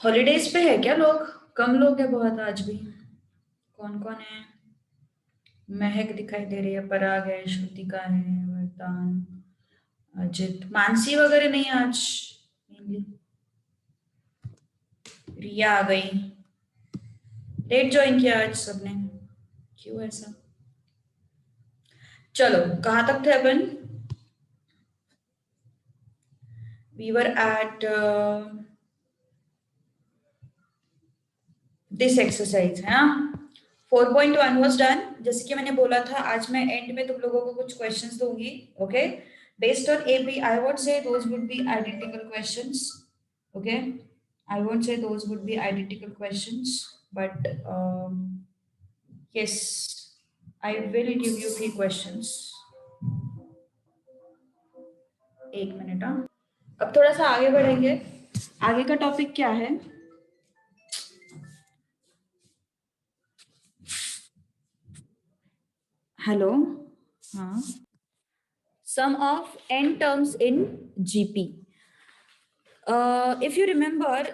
Holidays पे है क्या लोग? कम लोग है बहुत आज भी। कौन कौन है? महक दिखाई दे रही है, पराग है, श्रुतिका है, वरदान, अजित, मानसी वगैरह नहीं है आज। Mainly रिया आ गई। लेट ज्वाइन किया आज सबने, क्यों ऐसा? चलो, कहाँ तक थे अपन? We were at this exercise है ना। 4.1 वॉज डन। जैसे कि मैंने बोला था, आज मैं एंड में तुम लोगों को कुछ क्वेश्चंस दूंगी। Okay, based on AP I won't say those would be identical questions. Okay, I won't say those would be identical questions, but yes, I will give you few questions. एक minute. हाँ, अब थोड़ा सा आगे बढ़ेंगे। आगे का टॉपिक क्या है? हेलो, हाँ, sum of n terms in GP. If you remember,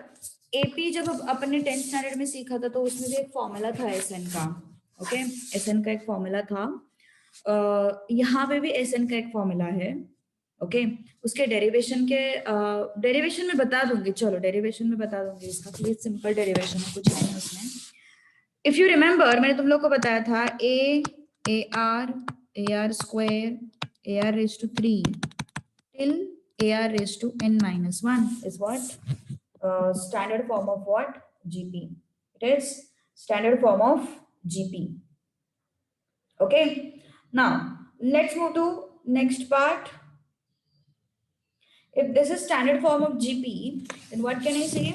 AP जब अपने 10th स्टैंडर्ड में सीखा था तो उसमें भी एक फॉर्मूला था एसएन का। ओके, एसएन का एक फॉर्मूला था। यहाँ पे भी एसएन का एक फॉर्मूला है। ओके, उसके डेरिवेशन के डेरिवेशन में बता दूंगी। चलो, डेरिवेशन में बता दूंगी इसका, प्लीज। सिंपल डेरिवेशन है, कुछ नहीं उसमें। इफ यू रिमेम्बर, मैंने तुम लोग को बताया था A are square A are raise to 3 till a r raised to n minus 1 is what? Standard form of what? GP. It is standard form of GP. Okay. Now, let's move to next part. If this is standard form of GP, then what can I say?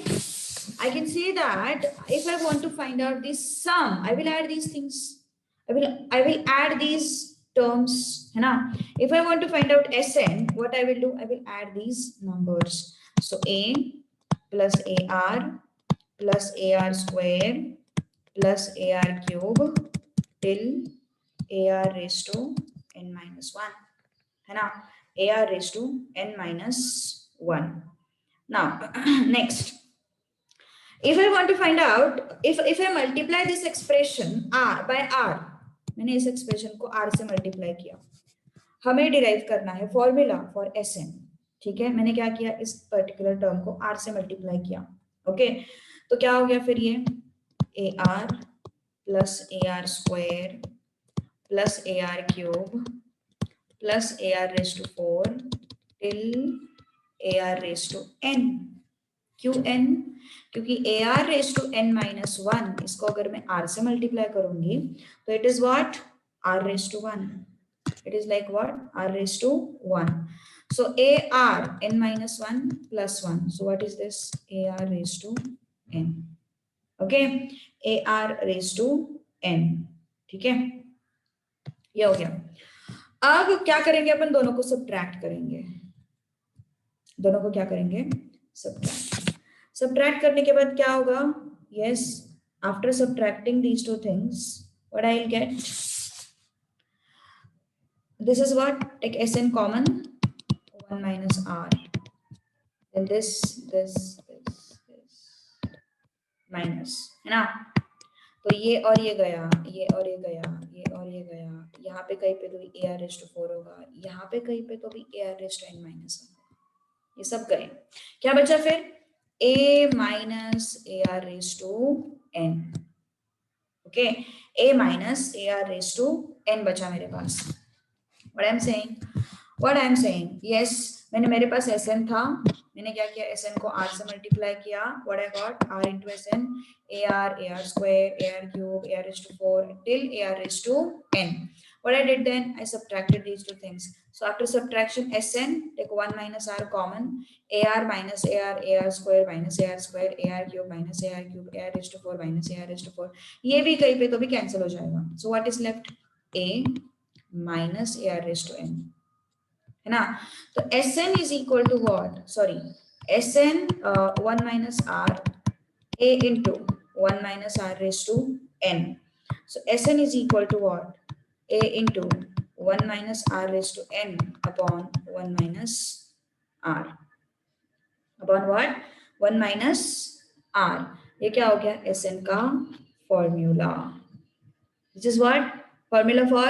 I can say that if I want to find out this sum, I will add these things. I will add these terms, है ना? If I want to find out Sn, what I will do? I will add these numbers. So A plus AR plus AR square plus AR cube till AR raised to n minus 1, है ना? AR raised to n minus 1. Now, next. If I want to find out, if I multiply this expression r by r, मैंने इस expression को r से multiply किया, हमें derive करना है फॉर्मूला फॉर एस एन। ठीक है, मैंने क्या किया, इस पर्टिकुलर टर्म को r से मल्टीप्लाई किया। ओके, तो क्या हो गया फिर? ये a r plus a are square plus a r cube plus a are raise to 4 till a are raise to n। क्यों n? क्योंकि a are raise to n minus 1, इसको अगर मैं r से मल्टीप्लाई करूंगी तो it is what? r raise to 1. It is like what? R raised to 1. So AR n minus 1 plus 1. So what is this? AR raised to n. Okay, AR raised to n. ठीक है, ये हो गया। अब क्या करेंगे अपन? दोनों को सब्ट्रैक्ट करेंगे। दोनों को क्या करेंगे? सब्ट्रैक्ट। सब्ट्रैक्ट करने के बाद क्या होगा? Yes, after subtracting these two things, what I will get? This is what? Take Sn common, 1 minus r. Then this minus, है ना? तो ये और ये गया, ये और ये गया, ये और ये गया। यहाँ पे कहीं पे तो ए आर रेज टू 4 होगा, यहाँ पे कहीं पे तो भी a are raise to n minus होगा। ये सब गए। क्या बचा फिर? a minus a are raise to n। Okay, a minus a are raise to n बचा मेरे पास। What I'm saying? What I'm saying? Yes, मैंने मेरे पास Sn था, मैंने क्या किया? Sn को r से मल्टीप्लाई किया। What I got? r into Sn, ar square, ar cube, ar raised to 4 till ar raised to n. What I did then? I subtracted these two things. So after subtraction, Sn, take 1 minus r common, ar minus ar square minus ar square, ar cube minus ar cube, ar raised to 4 minus ar raised to 4. ये भी कहीं पे तो भी cancel हो जाएगा। So what is left? A minus a r raised to n, है ना? तो Sn is equal to what? Sorry, Sn 1 minus r a into 1 minus r raised to n. So Sn is equal to what? A into 1 minus r raised to n upon 1 minus r. Upon what? 1 minus R. ये क्या हो गया? Sn का formula. This is what? Formula for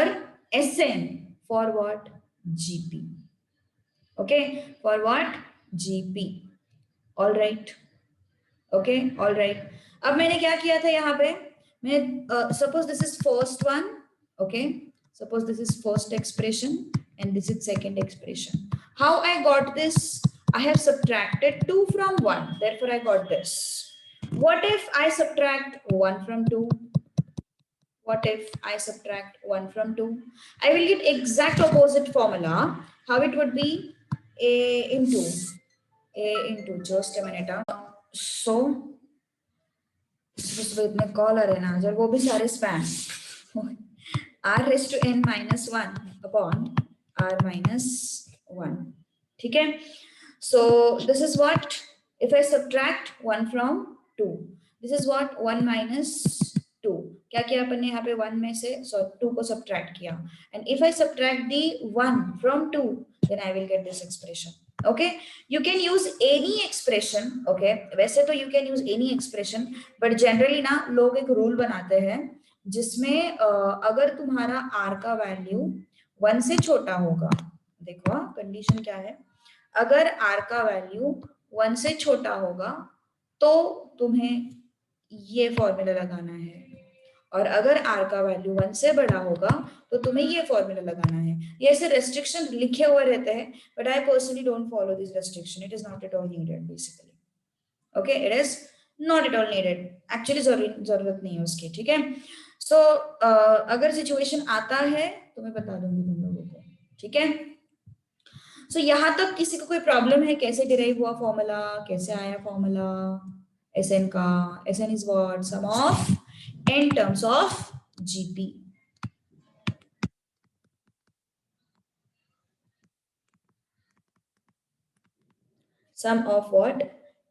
Sn. For what? Gp. Okay. For what? Gp. All right. Okay. All right. अब मैंने क्या किया था यहाँ पे? मैं suppose this is first one. Okay. Suppose this is first expression and this is second expression. How I got this? I have subtracted 2 from 1. Therefore, I got this. What if I subtract 1 from 2? What if I subtract 1 from 2? I will get exact opposite formula. How it would be? A into just a minute. So इतने collar है ना जब वो भी सारे spam r raised to n minus 1 upon r minus 1. ठीक है. So this is what if I subtract 1 from 2. This is what 1 minus 2. क्या किया अपन ने यहाँ पे 1 में से 2 को subtract किया. And if I subtract the 1 from 2, then I will get this expression. Okay, you can use any expression. Okay, वैसे तो you can use any expression, but generally ना लोग एक rule बनाते हैं जिसमें अगर तुम्हारा r का वैल्यू 1 से छोटा होगा, देखो कंडीशन क्या है, अगर r का वैल्यू 1 से छोटा होगा तो तुम्हें ये फॉर्मूला लगाना है, और अगर r का वैल्यू 1 से बड़ा होगा तो तुम्हें ये फॉर्मूला लगाना है. ये ऐसे रेस्ट्रिक्शन लिखे हुए रहते हैं, but I personally don't follow this restriction. It is not at all needed basically. Okay, it is not at all needed. Actually जरूरत नहीं है उसकी. ठीक है. सो अगर सिचुएशन आता है तो मैं बता दूंगी तुम लोगों को. ठीक है. सो यहाँ तक किसी को कोई प्रॉब्लम है? कैसे डिराइव हुआ फॉर्मूला, कैसे आया फॉर्मूला Sn का? Sn is what? Sum of n terms of GP. Sum of what?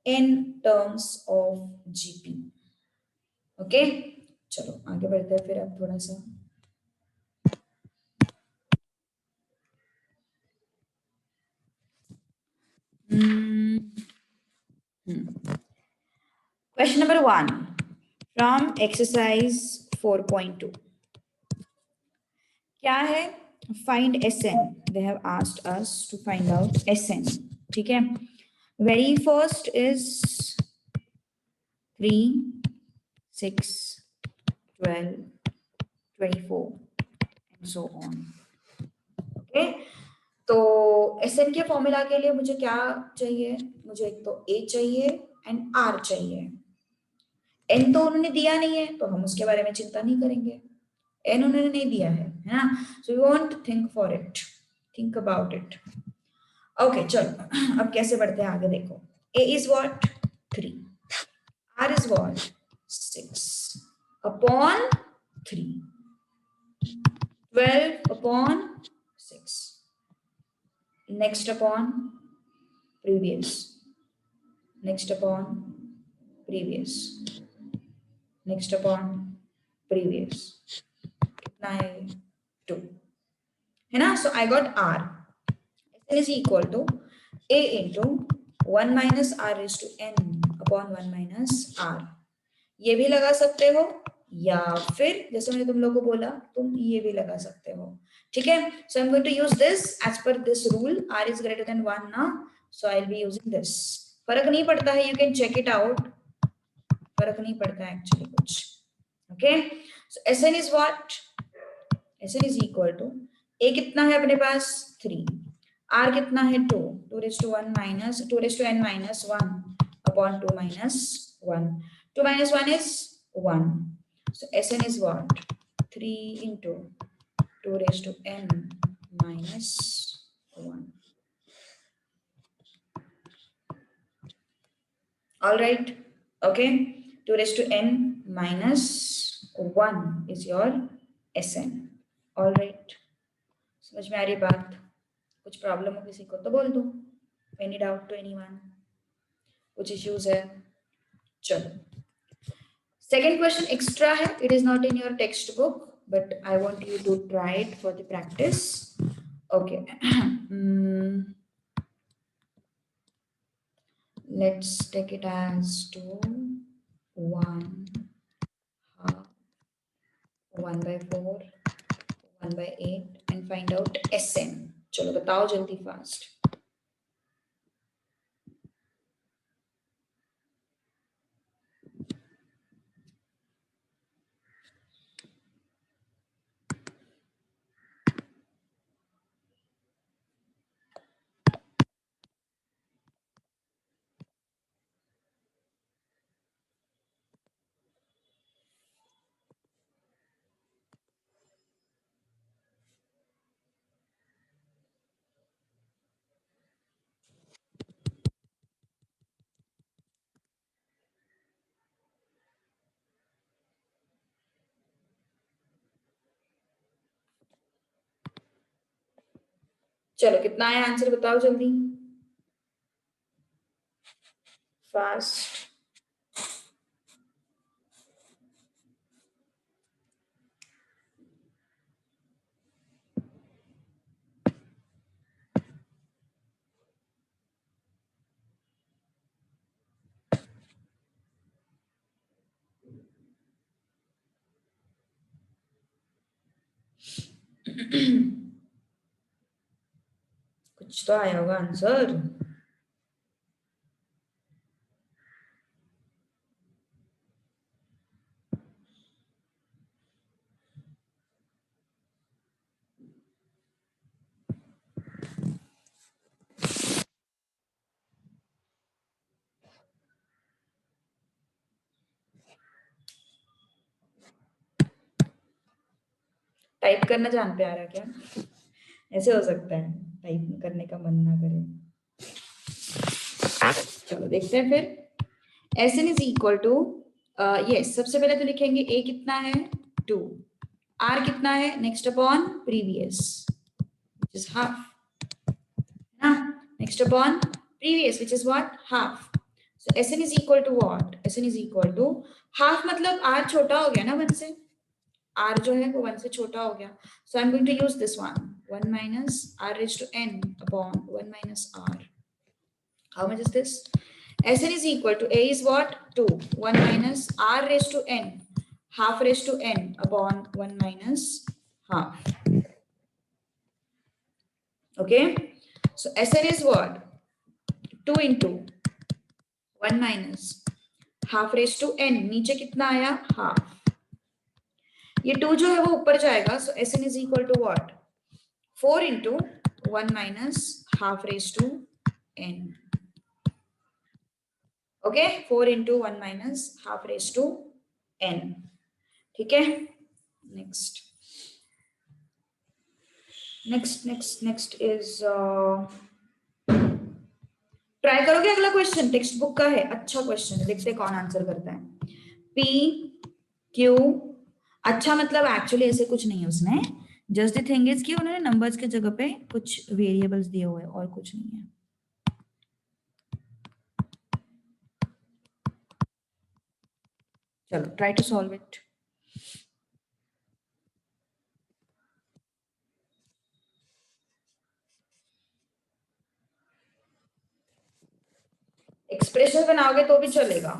N terms of GP. Okay, चलो आगे बढ़ते हैं फिर अब थोड़ा सा. Question number 1 from exercise 4.2. क्या है? Find Sn. They have asked us to find out Sn. ठीक है. Very first is 3, 6, 12, 24 and so on. Okay. तो Sn के फॉर्मूला के लिए मुझे क्या चाहिए? मुझे एक तो A चाहिए एंड R चाहिए. N तो उन्होंने दिया नहीं है तो हम उसके बारे में चिंता नहीं करेंगे. N उन्होंने नहीं दिया है ना, so you want to think for it, think about it. Okay, चलो अब कैसे बढ़ते हैं आगे. देखो, A is what? 3. R is what? 6 upon 3. 12 upon 6. Next upon previous. Next upon previous. Next upon previous. कितना है? 2 है ना. So I got R. Sn is equal to A into 1 minus R raised to n upon 1 minus R. ये भी लगा सकते हो या फिर जैसे मैंने तुम लोगों को बोला तुम ये भी लगा सकते हो. ठीक है. So I'm going to use this as per this rule. R is greater than 1 ना, so I'll be using this. फर्क नहीं पड़ता है, you can check it out. फर्क नहीं पड़ता है actually कुछ. Okay. So Sn is what? Sn is equal to A कितना है अपने पास? 3. R कितना है? 2. 2 raised to 1 minus 2 raised to n minus 1 upon 2 minus 1. 2 minus 1 is 1. So Sn is what? 3 into 2 raised to n minus 1. All right. Okay. 2 raised to n minus 1 is your Sn. All right. समझ में आ रही बात? कुछ problem हो किसी को तो बोल दो. Any doubt to anyone? कुछ इश्यूज है? चलो, सेकेंड क्वेश्चन एक्स्ट्रा है. It is not in your text book but I want you to try it for the practice. Okay, let's take it as 2. 1 half 1/4 1/8 and find out SN. चलो बताओ जल्दी fast. चलो कितना है answer बताओ जल्दी fast. कुछ तो आया होगा आंसर. टाइप करना जान पे आ रहा क्या? ऐसे हो सकता है टाइप करने का मन ना करे. चलो देखते हैं फिर. S n is equal to yes सबसे पहले तो लिखेंगे ए कितना है 2 आर कितना है next upon previous which is half ना next upon previous which is what half. So Sn is equal to what? Sn is equal to half मतलब r छोटा हो गया ना 1 से. r जो है वो 1 से छोटा हो गया. So I'm going to use this one 1 minus r raised to n upon 1 minus r. How much is this? Sn is equal to a is what 2 1 minus r raised to n half raised to n upon 1 minus half. Okay, so Sn is what 2 into 1 minus half raised to n नीचे कितना आया half. ये 2 जो है वो ऊपर जाएगा. So Sn is equal to what 4 into 1 minus half raised to n. Okay, 4 into 1 minus half raised to n. ठीक है. next is ट्राई करोगे अगला क्वेश्चन टेक्स्ट बुक का है अच्छा क्वेश्चन है देखते हैं कौन आंसर करता है. P Q अच्छा मतलब एक्चुअली ऐसे कुछ नहीं है उसने. जस्ट द थिंग इज कि उन्होंने नंबर्स के जगह पे कुछ वेरिएबल्स दिए हुए हैं और कुछ नहीं है. चलो try to solve it. Expression बनाओगे तो भी चलेगा.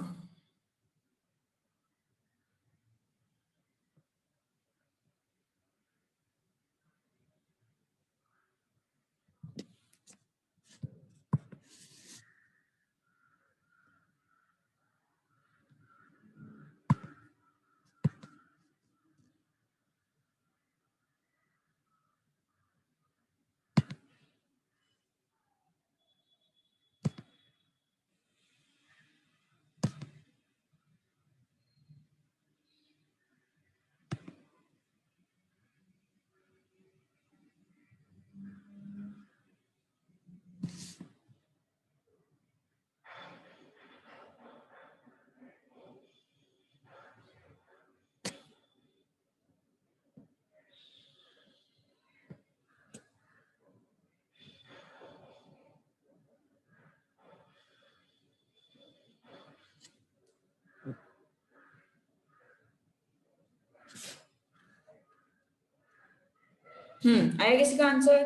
आया किसी का आंसर?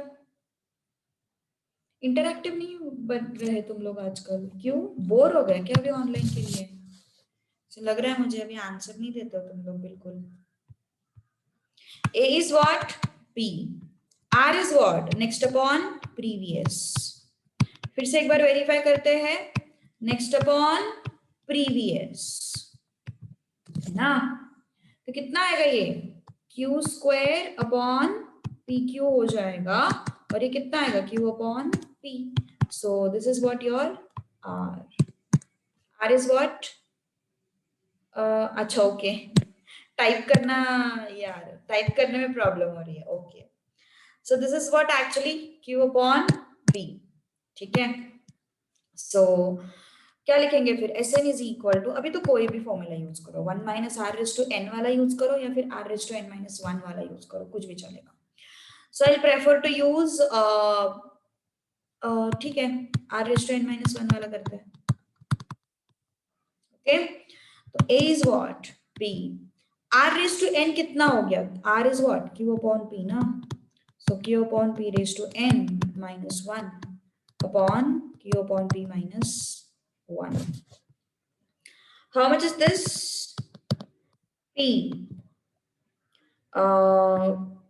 इंटरैक्टिव नहीं बन रहे तुम लोग आजकल. क्यों बोर हो गए क्या अभी ऑनलाइन के लिए? लग रहा है मुझे अभी आंसर नहीं देते हो तुम लोग बिल्कुल। A is what? P. R is what? Next upon previous. फिर से एक बार वेरीफाई करते हैं। नेक्स्ट अपॉन प्रीवियस, है ना? तो कितना आएगा ये? Q square upon p q हो जाएगा, और ये कितना आएगा? Q upon p. So this is what your r. R is what? अच्छा ओके, टाइप करना, यार टाइप करने में प्रॉब्लम हो रही है। Okay, so this is what actually q upon p. ठीक है, सो क्या लिखेंगे फिर? S n is equal to, अभी तो कोई भी फॉर्मूला यूज करो, 1 minus r raise to n वाला यूज करो या फिर r raise to n minus 1 वाला यूज करो, कुछ भी चलेगा। So I prefer to use, ठीक है, r raise to n minus 1 वाला करते हैं। ओके, तो a is what? P. R raise to n कितना हो गया? R is what? Q upon p ना। So q upon p raise to n minus 1 upon q upon p minus 1. How much is this? P.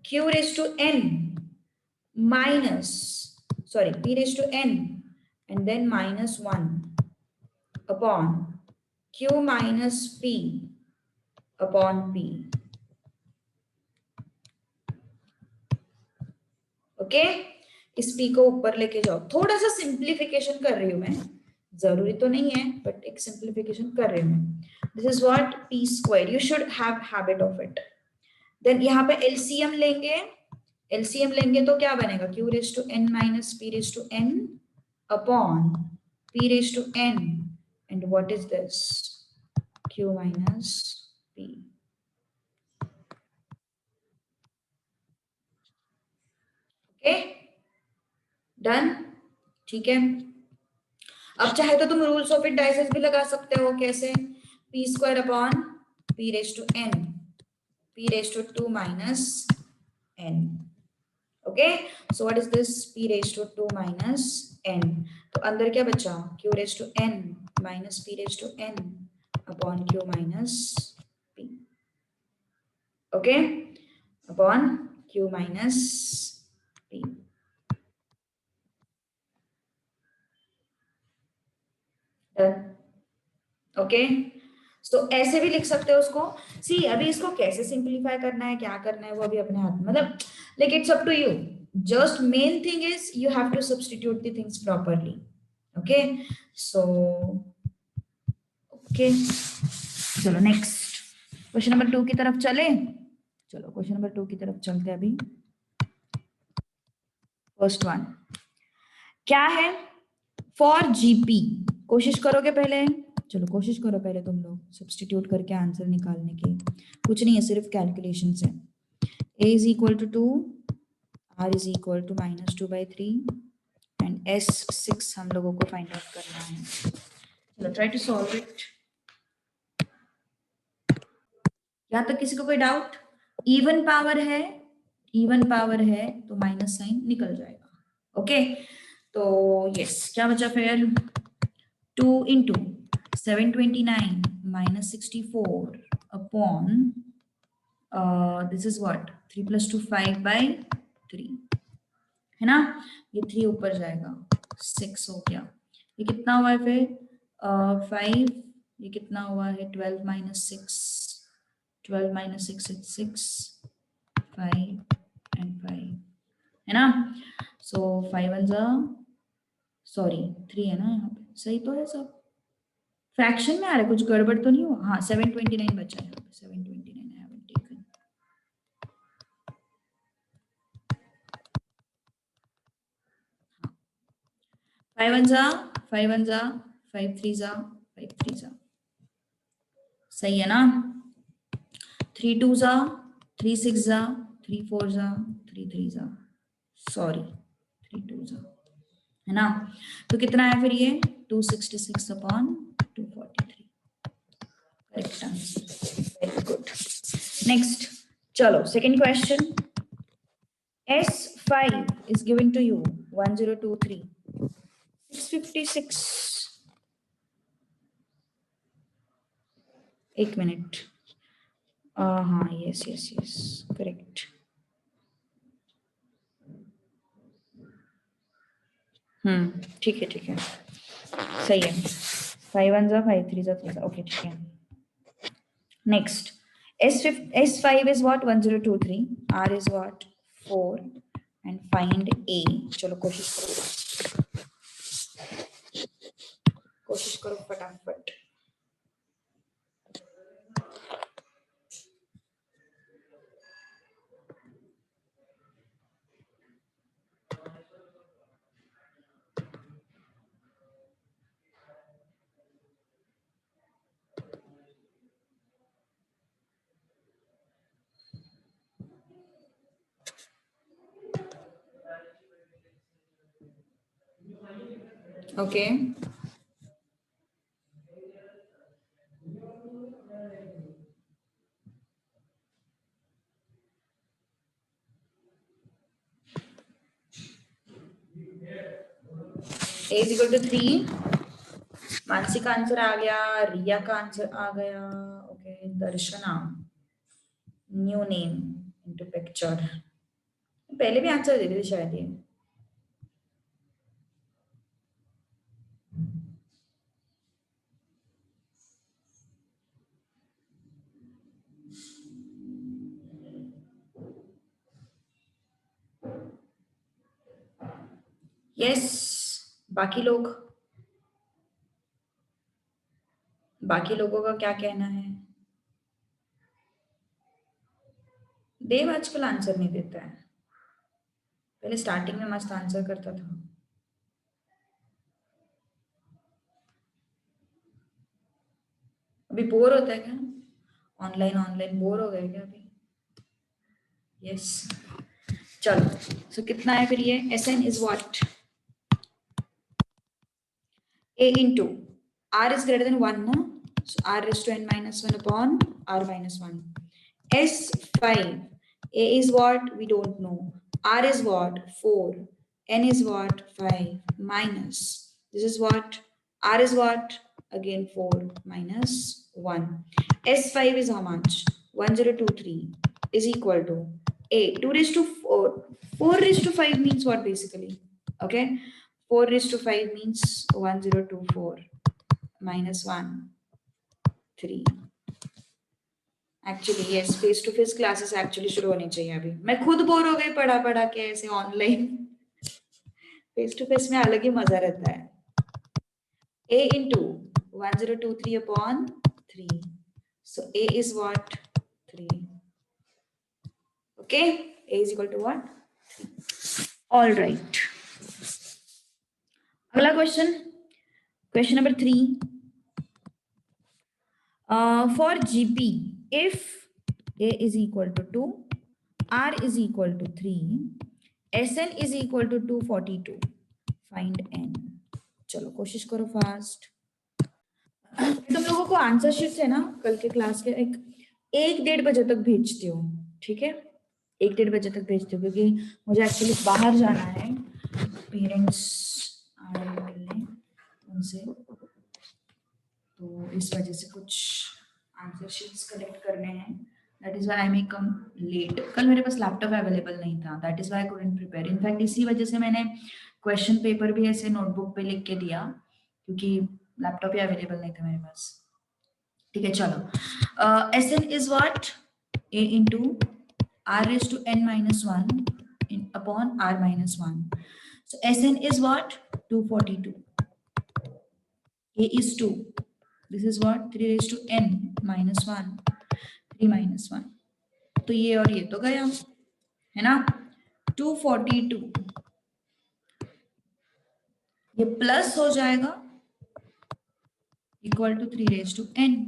Q raised to n minus, sorry, P raised to n and then minus 1 upon Q minus P upon P. Okay, इस P को ऊपर लेके जाओ। थोड़ा सा simplification कर रही हूं मैं, जरूरी तो नहीं है बट एक सिंप्लीफिकेशन कर रही हूं मैं। This is what? P square. You should have habit of it. Then यहाँ पे एलसीएम लेंगे, एलसीएम लेंगे तो क्या बनेगा? Q raise to n minus p raise to n upon p raise to n, and what is this? Q minus p. Okay, done. ठीक है, अब चाहे तो तुम रूल्स ऑफ इट डाइसेस भी लगा सकते हो। कैसे? P square upon p raise to n, p raise to 2 minus n. Okay, so what is this? p raise to 2 minus n। तो अंदर क्या बचा? q raise to n minus p raise to n upon q minus p। Okay, upon q minus p। Okay, so ऐसे भी लिख सकते हो उसको। सी अभी इसको कैसे सिंप्लीफाई करना है, क्या करना है, वो अभी अपने हाथ में, मतलब like it's up to you. Just main thing is you have to substitute the things properly. Okay, so okay, चलो नेक्स्ट क्वेश्चन नंबर 2 की तरफ चले। चलो क्वेश्चन नंबर 2 की तरफ चलते हैं अभी। फर्स्ट वन क्या है? फॉर जीपी, कोशिश करोगे पहले? चलो कोशिश करो पहले तुम लोग सब्स्टिट्यूट करके आंसर निकालने की। कुछ नहीं है, सिर्फ कैलकुलेशन है। a is equal to 2, r is equal to -2/3 and s6 हम लोगों को फाइंड आउट करना है। चलो ट्राई टू सॉल्व इट। यहाँ तक किसी को कोई डाउट? इवन पावर है, इवन पावर है तो माइनस साइन निकल जाएगा। ओके, तो यस, क्या बचा फिर? 2 into 729 minus 64 upon this is what? 3 + 2 5/3, है ना? ये 3 ऊपर जाएगा, 6 हो गया। ये कितना हुआ है फिर? 5, ये कितना हुआ है? 12 माइनस 6, 12 माइनस 6 is 6, 5 and 5, है ना? सो 5 1 जा, सॉरी 3 है ना यहाँ पे, सही तो है सब? फ्रैक्शन में आ रहा है, कुछ गड़बड़ तो नहीं हुआ? हाँ 729 बचा है यहाँ पे, 729 I haven't taken. Five one जा, 5 1 जा, 5 3 जा, 5 3 जा, सही है ना? 3 2 जा, 3 6 जा, 3 4 जा, 3 3 जा, सॉरी 3 2 जा, है ना? तो कितना है फिर ये? 266 upon 243, correct answer. Very good. Next, चलो second question. S5 is given to you 1023 656 एक मिनट, हाँ यस यस यस करेक्ट। ठीक है ठीक है, सही है। 5 1 5 3 3, ओके ठीक है। Next, S5 is what? 1023, R is what? 4, and find A। चलो कोशिश करो फटाफट। Okay A is equal to 3, Mansi का आंसर आ गया, रिया का आंसर आ गया। ओके दर्शना, न्यू नेम इनटू पिक्चर, पहले भी आंसर दे थे शायद ये। यस, बाकी लोगों का क्या कहना है? देव आजकल आंसर नहीं देता है, पहले स्टार्टिंग में मस्त आंसर करता था। अभी बोर होता है क्या? ऑनलाइन ऑनलाइन बोर हो गए क्या अभी? यस चलो, सो कितना है फिर ये? Sn is what? A into R is greater than 1, no? So R raised to n minus 1 upon R minus 1. S5, A is what? We don't know. R is what? 4. N is what? 5 minus. This is what? R is what? Again 4 minus 1. S5 is how much? 1023 is equal to A. 2 raised to 4. 4 raised to 5 means what basically? Okay. 4 raised to 5 means 1024 minus 1 3. Actually yes, face to face classes actually शुरू होनी चाहिए अभी। मैं खुद bore हो गई पढ़ा पढ़ा के ऐसे ऑनलाइन। फेस टू फेस में अलग ही मजा रहता है। A into 1023 upon 3, so A is what? 3. Okay, A is equal to what? 3. All right, अगला question number 3। For GP, if A is equal to 2, R is equal to 3, Sn is equal to 242, find N। चलो कोशिश करो fast. तुम लोगों को answer sheet है ना कल के क्लास के, एक 1:30 बजे तक भेजती हूँ, ठीक है? 1:30 बजे तक भेजती हूँ, क्योंकि मुझे एक्चुअली बाहर जाना है, पेरेंट्स आ रहे हैं मिलने उनसे, तो इस वजह से कुछ आंसर शीट्स कलेक्ट करने हैं। That is why I may come late. कल मेरे पास लैपटॉप अवेलेबल नहीं था, that is why I couldn't prepare. In fact इसी वजह से मैंने क्वेश्चन पेपर भी ऐसे नोटबुक पे लिख के दिया, क्योंकि लैपटॉप ही अवेलेबल नहीं था मेरे पास। ठीक है चलो, Sn is what? A into R raised to n minus 1 upon R minus 1. So Sn is what? 242. A is 2. This is what? 3 raised to n minus 1. 3 minus 1. तो ये और ये तो गया है ना? 242 ये प्लस हो जाएगा equal to 3 raised to n.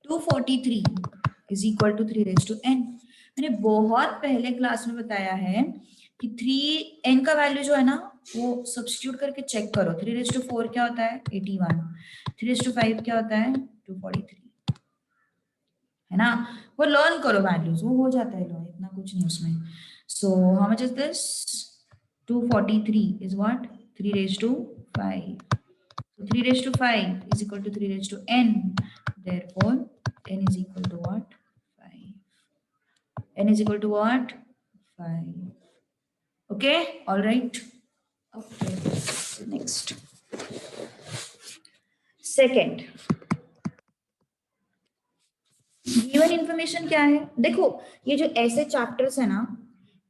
243 is equal to 3 raised to n. मैंने बहुत पहले क्लास में बताया है कि 3n का वैल्यू जो है ना वो सब्स्टिट्यूट करके चेक करो। 3 raised to 4 क्या होता है? 81. 3 raised to 5 क्या होता है? 243, है ना? वो लर्न करो वैल्यूज, वो हो जाता है लर्न, इतना कुछ नहीं उसमें। So how much is this? 243 is what? 3 raised to 5. So 3 raised to 5 is equal to 3 raised to n therefore n is equal to what? 5. N is equal to what? 5. Okay, all right. Okay, next. Second, given information क्या है? देखो, ये जो ऐसे chapters है ना,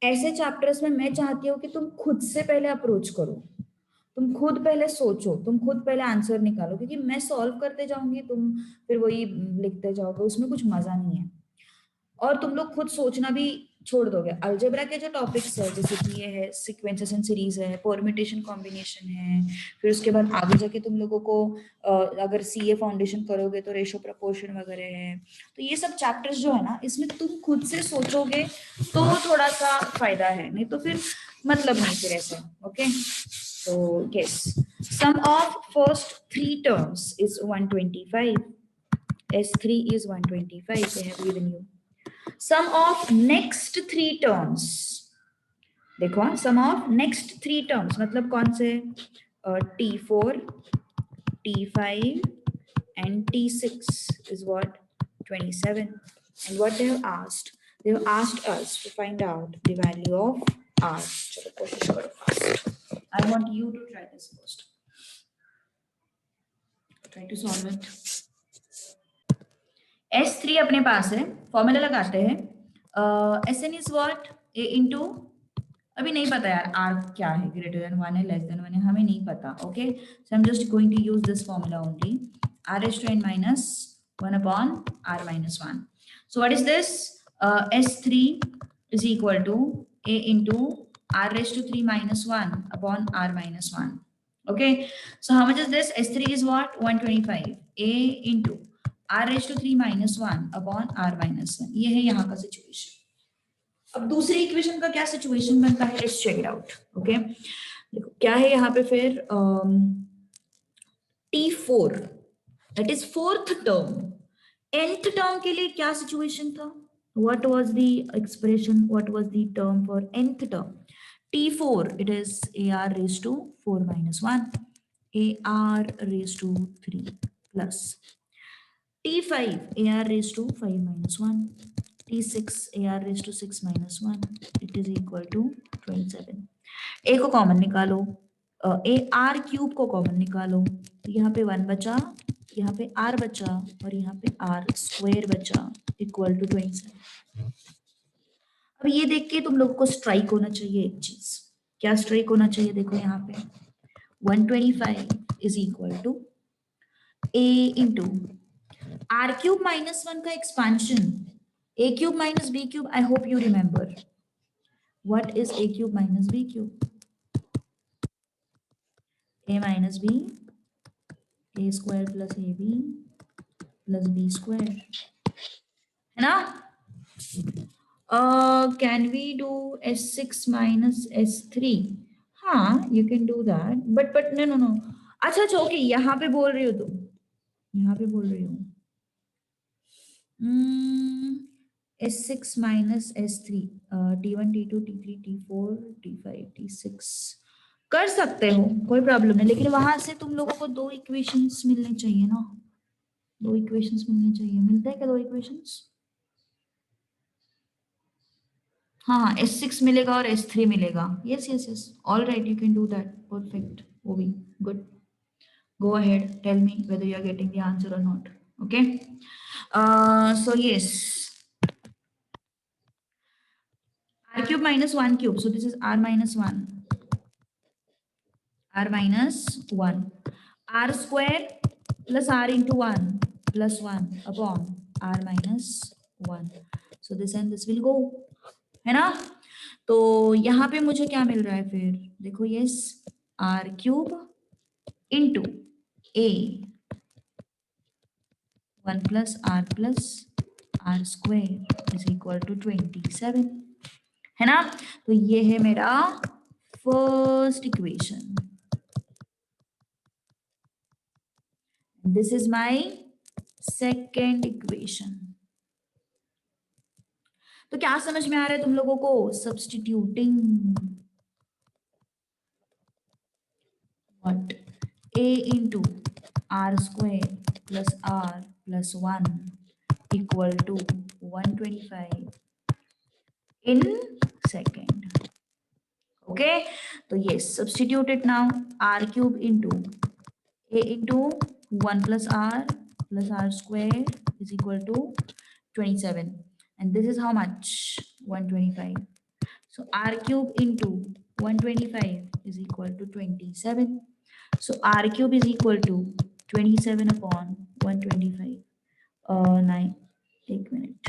ऐसे chapters में मैं चाहती हूँ कि तुम खुद से पहले अप्रोच करो, तुम खुद पहले सोचो, तुम खुद पहले आंसर निकालो, क्योंकि मैं सॉल्व करते जाऊंगी, तुम फिर वही लिखते जाओगे, उसमें कुछ मजा नहीं है। और तुम लोग खुद सोचना भी छोड़ दोगे। अलजेब्रा के जो टॉपिक्स है, जैसे कि ये है सीक्वेंसेस एंड सीरीज है, परम्यूटेशन कॉम्बिनेशन है, फिर उसके बाद आगे जाके तुम लोगों को अगर सीए फाउंडेशन करोगे तो रेशो प्रपोर्शन वगैरह है, तो ये सब चैप्टर्स जो है ना, इसमें तुम खुद से सोचोगे तो थोड़ा सा फायदा है, नहीं तो फिर मतलब नहीं फिर ऐसे। Okay, so yes, sum of first 3 terms is 125. S3 is 125. They have given you. Sum of next 3 terms. देखो, sum of next 3 terms मतलब कौन से? T4, T5 and T6 is what? 27. And what they have asked? They have asked us to find out the value of R. चलो कोशिश करो fast. I want you to try this first. Try to solve it. S3 अपने पास है, formula लगाते हैं। Sn is what? A into, अभी नहीं पता यार R क्या है, ग्रेटर देन 1 है, लेस देन 1 है, हमें नहीं पता। Okay, so I am just going to use this formula only, R raised to n minus 1 upon R minus 1. So what is this? S3 is equal to A into R raised to 3 minus 1 upon R minus 1. Okay, so how much is this? S3 is what? 125. A into R raised to 3 minus 1 upon R minus 1. ये है यहाँ का situation. अब दूसरी equation का क्या situation बनता है? Let's check it out. Okay, देखो क्या है यहाँ पे फिर, T4 that is fourth term, nth term के लिए क्या सिचुएशन था? What was the expression? What was the term for nth term? T4, it is AR raised to 4 minus 1, AR raised to 3 plus T5, AR raised to 5 minus 1, T6, AR raised to 6 minus 1, it is equal to 27. A को common निकालो, AR cube को common निकालो, तो यहाँ पे 1 बचा, यहाँ पे R बचा और यहाँ पे R स्क्वायर बचा, इक्वल टू 27। अब ये देख के तुम लोगों को स्ट्राइक होना चाहिए एक चीज, क्या स्ट्राइक होना चाहिए? देखो यहाँ पे 125 is equal to A into R cube minus 1 का expansion, A cube minus B cube. I hope you remember. What is A cube minus B cube? A minus B, A square plus AB plus B square. है ना? Can we do S6 minus S3? हाँ, you can do that. But no. अच्छा, okay. यहाँ पे बोल रही हो तुम, यहाँ पे बोल रही हो S6 minus S3, T1, T2, T3, T4, T5, T6 कर सकते हो, कोई प्रॉब्लम नहीं, लेकिन वहां से तुम लोगों को 2 इक्वेशंस मिलने चाहिए ना, 2 इक्वेशंस मिलने चाहिए। मिलते हैं क्या 2 इक्वेशंस? हाँ, S6 मिलेगा और S3 मिलेगा। Yes, all right, you can do that, perfect, वो भी good. Go ahead, tell me whether you are getting the answer or not. Okay, so yes, R cube minus 1 cube, so this is R minus 1, R minus 1, R square plus R into 1 plus 1 upon R minus 1, so this and this will go, है ना? तो यहाँ पे मुझे क्या मिल रहा है फिर? देखो, yes, R cube into A 1 plus R square is equal to 27, है ना? तो ये है मेरा first equation, this is my second equation. तो क्या समझ में आ रहा है तुम लोगों को? Substituting what? A into r square plus r plus 1 equal to 125 in second. Okay, so yes, substitute it now. R cube into a into 1 plus r square is equal to 27, and this is how much? 125. So r cube into 125 is equal to 27. So r cube is equal to 27 upon 125. 9, एक minute,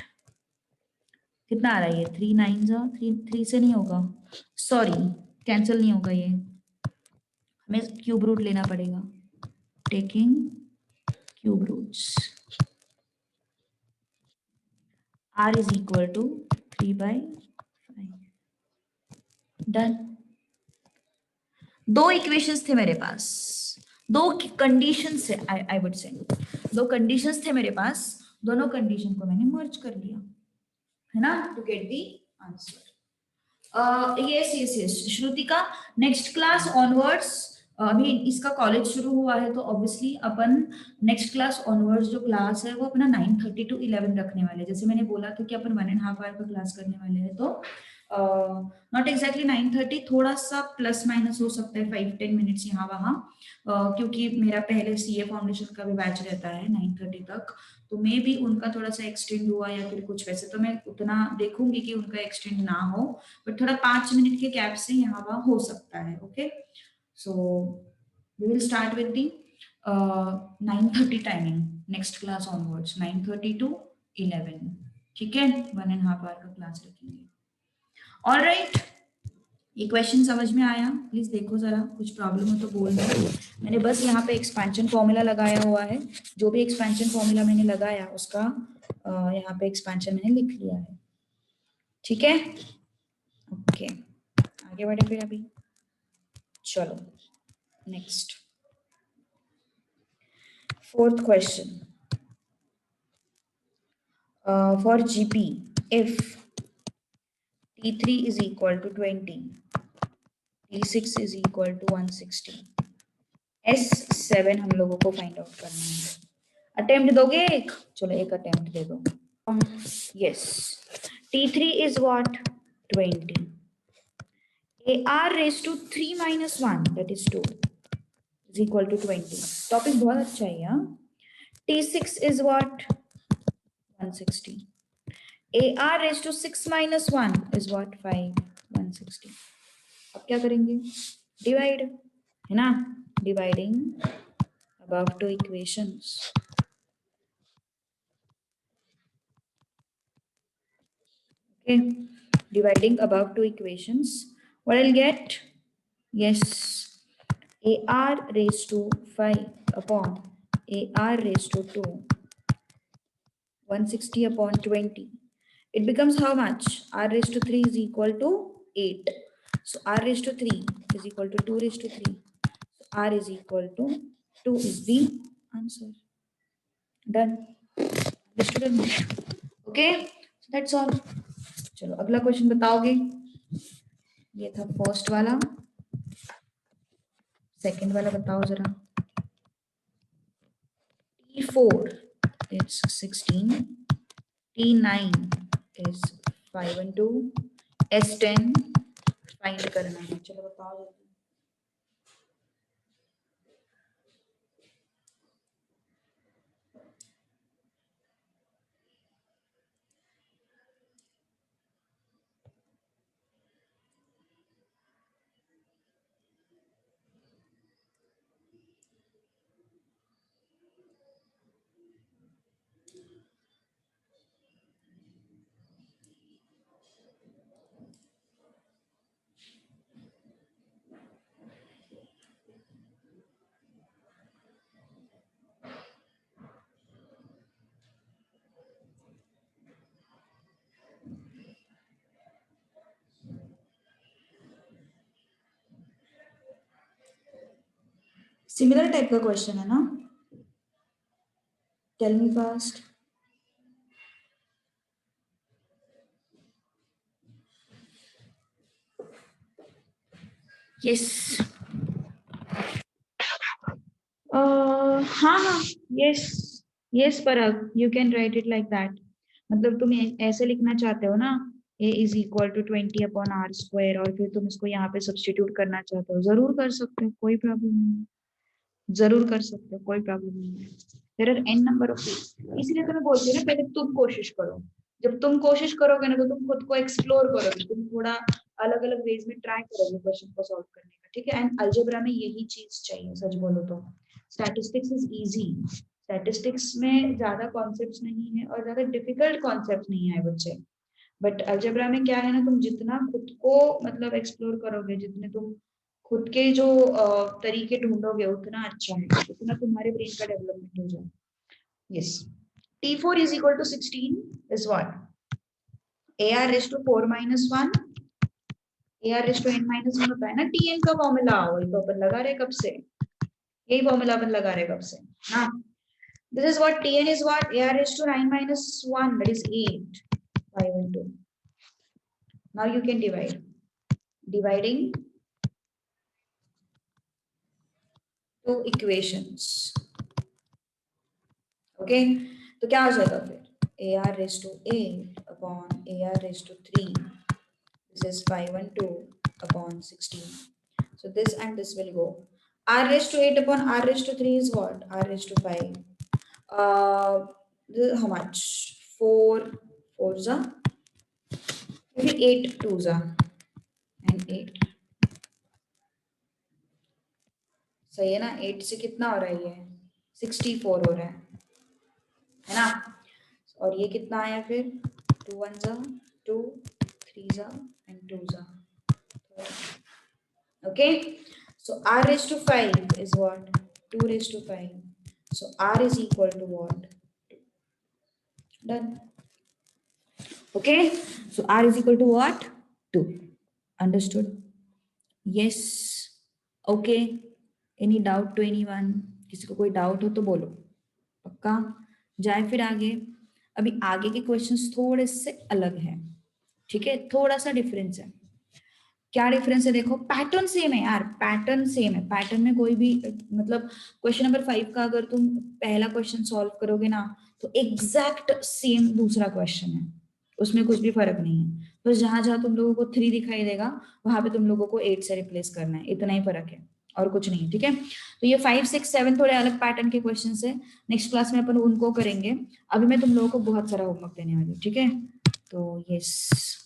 कितना आ रहा है ये? 3 9 जा 3 से नहीं होगा, sorry cancel नहीं होगा ये, हमें क्यूब रूट लेना पड़ेगा. Taking cube roots, r is equal to 3/5. Done. दो इक्वेशंस थे मेरे पास, दो कंडीशंस है, आई वुड से दो कंडीशंस थे मेरे पास, दोनों कंडीशन को मैंने मर्ज कर लिया है ना, to get the answer. Yes yes yes Shrutika, next class onwards, अभी इसका कॉलेज शुरू हुआ है तो ऑब्वियसली अपन नेक्स्ट क्लास ऑनवर्ड्स जो क्लास है वो अपना 9:30 to 11 रखने वाले हैं. जैसे मैंने बोला था कि अपन 1.5 आवर का क्लास करने वाले हैं, तो नॉट एग्जैक्टली 9:30, थोड़ा सा प्लस माइनस हो सकता है 5-10 मिनट्स यहाँ वहाँ, क्योंकि मेरा पहले सीए फाउंडेशन का भी बैच रहता है 9:30 तक, तो मे भी उनका थोड़ा सा एक्सटेंड हुआ या फिर कुछ, वैसे तो मैं उतना देखूंगी कि उनका एक्सटेंड ना हो, बट थोड़ा 5 मिनट के गैप से यहाँ वहाँ हो सकता है. Okay, so we will start with the 9:30 timing, next class onwards 9:30 to 11. ठीक है, 1.5 आवर का क्लास रखेंगे. ऑल राइट, ये क्वेश्चन समझ में आया? प्लीज देखो जरा, कुछ प्रॉब्लम हो तो बोल दो. मैंने बस यहाँ पे एक्सपेंशन फॉर्मूला लगाया हुआ है, जो भी एक्सपेंशन फॉर्मूला मैंने लगाया उसका यहाँ पे एक्सपेंशन मैंने लिख लिया है. ठीक है, ओके, आगे बढ़े फिर अभी. चलो next, fourth question. For GP if T3 is equal to 20, T6 is equal to 160, S7 हम लोगों को फाइंड आउट करना है. अटेम्प्ट दोगे एक? चलो एक अटेम्प्ट दे दो. Yes, T3 is what? 20. AR raised to 3 minus 1, that is 2, is equal to 20. Topic बहुत अच्छा है यार. T6 is what? 160. AR raised to 6 minus 1 is what? 5. 160. अब क्या करेंगे? डिवाइड, है ना, dividing above two equations. Okay, dividing above two equations, what I'll get? Yes, AR raised to 5 upon AR raised to 2, 160 upon 20. It becomes how much? R raised to 3 is equal to 8. So R raised to 3 is equal to 2 raised to 3. So R is equal to 2 is the answer. Done. Okay, so that's all. चलो अगला question बताओगे. ये था first वाला, second वाला बताओ जरा. T4 is 16, T9 is 5 and 2, S10 find करना है. चलो बताओ जल्दी. सिमिलर टाइप का क्वेश्चन है ना? Tell me fast. यस, हाँ हाँ, yes yes Parag, you can write it like that. मतलब तुम ऐसे लिखना चाहते हो ना, a is equal to 20/r², और फिर तुम इसको यहाँ पे सब्स्टिट्यूट करना चाहते हो, जरूर कर सकते हो, कोई प्रॉब्लम नहीं है, जरूर कर सकते हो, कोई प्रॉब्लम नहीं है। There are n number of ways, इसलिए तो मैं बोलती हूँ ना, पहले तुम कोशिश करो। जब तुम कोशिश करोगे ना, तो तुम खुद को एक्सप्लोर करोगे, तुम थोड़ा अलग अलग वेज में ट्राई करोगे क्वेश्चन को सॉल्व करने का, ठीक है। एंड अलजेब्रा में यही चीज चाहिए, सच बोलो तो। स्टैटिस्टिक्स इज इजी, स्टैटिस्टिक्स में ज्यादा कॉन्सेप्ट्स नहीं है और ज्यादा डिफिकल्ट कॉन्सेप्ट नहीं है, I would say. But algebra में क्या है ना, तुम जितना खुद को मतलब एक्सप्लोर करोगे, जितने तुम खुद के जो तरीके ढूंढोगे, उतना अच्छा है, उतना तुम्हारे ब्रेन का डेवलपमेंट हो जाए। Yes, T4 is equal to 16 is what? AR raised to 4 minus 1, AR raised to n minus 1 होता है ना TN का फॉर्मूला, वही तो अपन लगा रहे कब से, यही फॉर्मूला अपन लगा रहे कब से ना। This is what TN is what? AR raised to 9 minus 1, that is 8, 5 and 2. Now you can divide. Dividing two equations. Okay, तो क्या हो जाएगा फिर? AR raised to 8 upon AR raised to 3. This is 5 and 2 upon 16. So this and this will go. R raised to 8 upon R raised to 3 is what? R raised to 5. This is how much? 4 4s are, maybe 8 2s are, and 8. सही है ना? 8 से कितना हो रहा है ये? 64 हो रहा है ना? और ये कितना आया फिर? 2 1s are 2, 3s are and 2s are. Okay, so R raised to 5 is what? 2 raised to 5. So R is equal to what? Done. Okay, so R is equal to what? 2. Understood? Yes. Okay, any doubt to anyone? किसी को कोई doubt हो तो बोलो, पक्का? जाए फिर आगे। अभी आगे के क्वेश्चंस थोड़े से अलग हैं, ठीक है, थोड़ा सा डिफरेंस है। क्या डिफरेंस है? देखो, पैटर्न सेम है यार, पैटर्न सेम है। पैटर्न में कोई भी मतलब क्वेश्चन नंबर 5 का अगर तुम पहला क्वेश्चन सॉल्व करोगे ना, तो एग्जैक्ट सेम दूसरा क्वेश्चन है, उसमें कुछ भी फर्क नहीं है। बस जहां जहां तुम लोगों को 3 दिखाई देगा, वहां पे तुम लोगों को 8 से रिप्लेस करना है, इतना ही फर्क है और कुछ नहीं, ठीक है। तो ये 5 6 7 थोड़े अलग पैटर्न के क्वेश्चन है, नेक्स्ट क्लास में अपन उनको करेंगे। अभी मैं तुम लोगों को बहुत सारा होमवर्क देने वाली हूँ, ठीक है। तो यस।